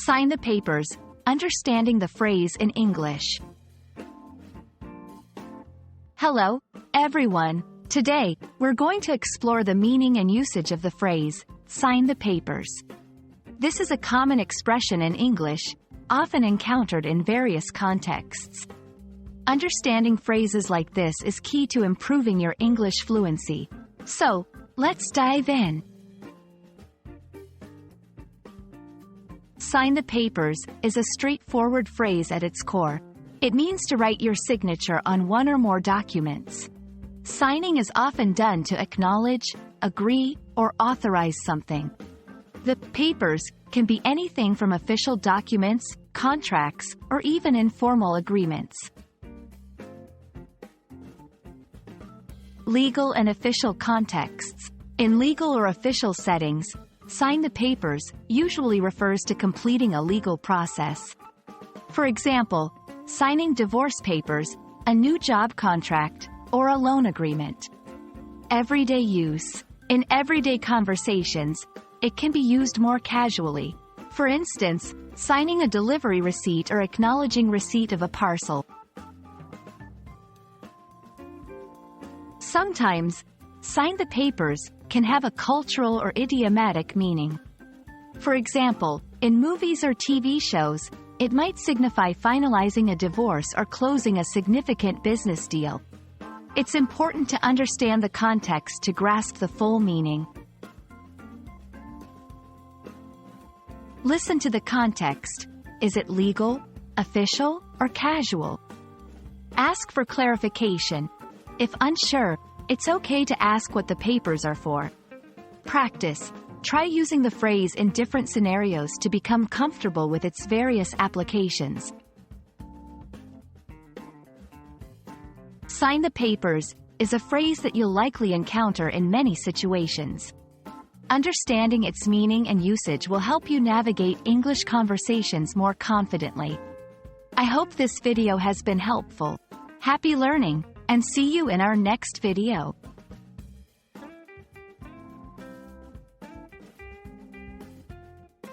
Sign the papers, understanding the phrase in English. Hello, everyone. Today, we're going to explore the meaning and usage of the phrase, sign the papers. This is a common expression in English, often encountered in various contexts. Understanding phrases like this is key to improving your English fluency. So, let's dive in. Sign the papers is a straightforward phrase at its core. It means to write your signature on one or more documents. Signing is often done to acknowledge, agree, or authorize something. The papers can be anything from official documents, contracts, or even informal agreements. Legal and official contexts. In legal or official settings, sign the papers usually refers to completing a legal process. For example, signing divorce papers, a new job contract, or a loan agreement. Everyday use. In everyday conversations, it can be used more casually. For instance, signing a delivery receipt or acknowledging receipt of a parcel. Sometimes, sign the papers can have a cultural or idiomatic meaning. For example, in movies or TV shows, it might signify finalizing a divorce or closing a significant business deal. It's important to understand the context to grasp the full meaning. Listen to the context. Is it legal, official, or casual? Ask for clarification. If unsure, it's okay to ask what the papers are for. Practice. Try using the phrase in different scenarios to become comfortable with its various applications. Sign the papers is a phrase that you'll likely encounter in many situations. Understanding its meaning and usage will help you navigate English conversations more confidently. I hope this video has been helpful. Happy learning, and see you in our next video.